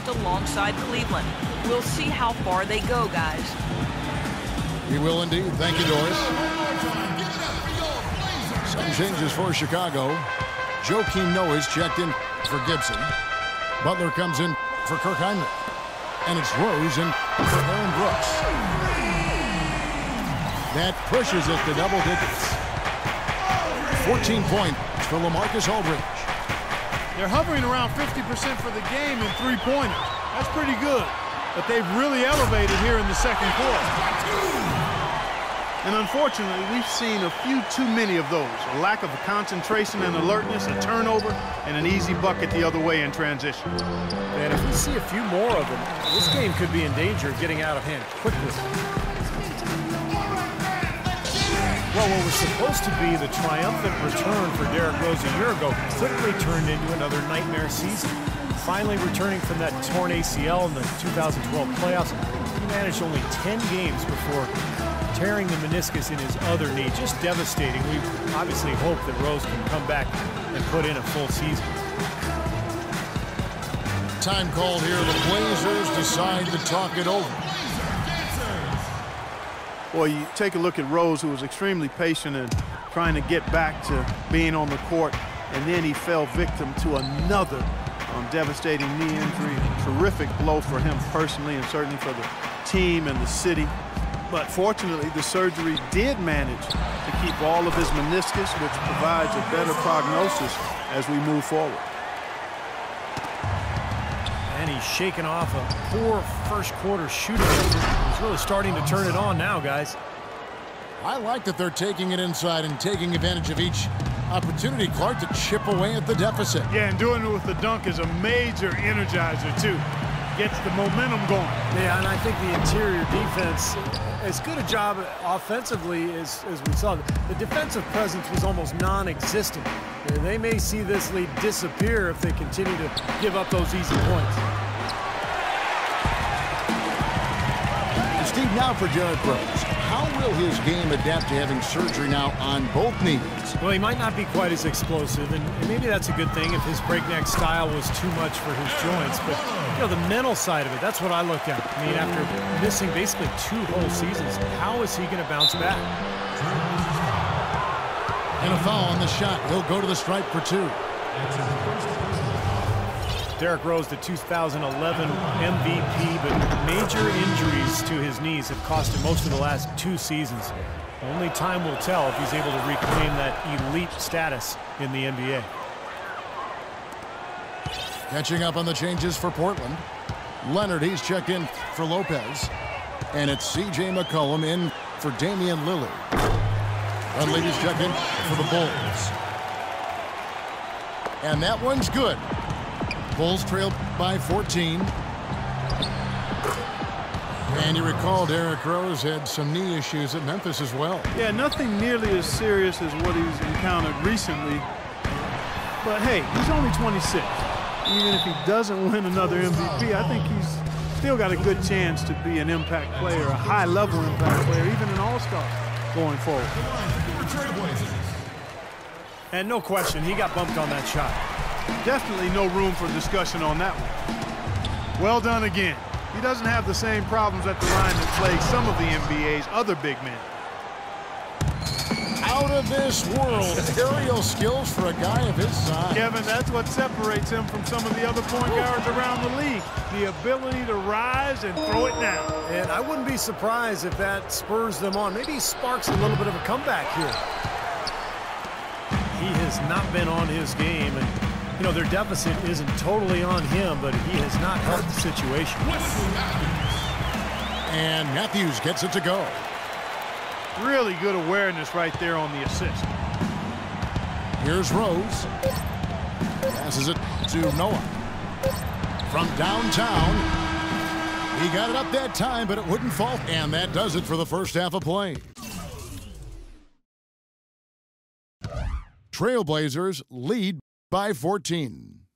just alongside Cleveland. We'll see how far they go, guys. We will indeed. Thank you, Doris. Some changes for Chicago. Joakim Noah is checked in for Gibson. Butler comes in for Kirk Heinrich. And it's Rose in for Aaron Brooks. That pushes it to double digits. 14 points for LaMarcus Aldridge. They're hovering around 50% for the game in three-pointers. That's pretty good. But they've really elevated here in the second quarter. And unfortunately, we've seen a few too many of those. A lack of concentration and alertness, a turnover, and an easy bucket the other way in transition. And if we see a few more of them, this game could be in danger of getting out of hand quickly. Well, what was supposed to be the triumphant return for Derrick Rose a year ago quickly turned into another nightmare season. Finally returning from that torn ACL in the 2012 playoffs, he managed only 10 games before tearing the meniscus in his other knee. Just devastating. We obviously hope that Rose can come back and put in a full season. Time called here. The Blazers decide to talk it over. Well, you take a look at Rose, who was extremely patient in trying to get back to being on the court, and then he fell victim to another devastating knee injury. Terrific blow for him personally and certainly for the team and the city. But fortunately, the surgery did manage to keep all of his meniscus, which provides a better prognosis as we move forward. And he's shaking off a poor first quarter shooting effort. He's really starting to turn it on now, guys. I like that they're taking it inside and taking advantage of each opportunity, Clark, to chip away at the deficit. Yeah, and doing it with the dunk is a major energizer, too. Gets the momentum going. Yeah, and I think the interior defense, as good a job offensively as we saw, the defensive presence was almost non-existent. They may see this lead disappear if they continue to give up those easy points. Steve, now for Derrick Rose. How will his game adapt to having surgery now on both knees? Well, he might not be quite as explosive, and maybe that's a good thing if his breakneck style was too much for his joints. But, you know, the mental side of it, that's what I look at. I mean, after missing basically 2 whole seasons, how is he going to bounce back? And a foul on the shot. He'll go to the stripe for 2. Derrick Rose, the 2011 MVP, but major injuries to his knees have cost him most of the last 2 seasons. Only time will tell if he's able to reclaim that elite status in the NBA. Catching up on the changes for Portland. Leonard, he's checked in for Lopez. And it's C.J. McCollum in for Damian Lillard. Dunleavy's checked in for the Bulls. And that one's good. Bulls trail by 14. And you recall Derrick Rose had some knee issues at Memphis as well. Yeah, nothing nearly as serious as what he's encountered recently. But hey, he's only 26. Even if he doesn't win another MVP, I think he's still got a good chance to be an impact player, a high-level impact player, even an all-star going forward. And no question, he got bumped on that shot. Definitely no room for discussion on that one. Well done again. He doesn't have the same problems at the line that plague some of the NBA's other big men. Out of this world, aerial skills for a guy of his size. Kevin, that's what separates him from some of the other point guards around the league. The ability to rise and throw it down. And I wouldn't be surprised if that spurs them on. Maybe he sparks a little bit of a comeback here. He has not been on his game, and you know, their deficit isn't totally on him, but he has not helped the situation. And Matthews gets it to go. Really good awareness right there on the assist. Here's Rose. Passes it to Noah. From downtown. He got it up that time, but it wouldn't fall. And that does it for the first half of play. Trailblazers lead by 14.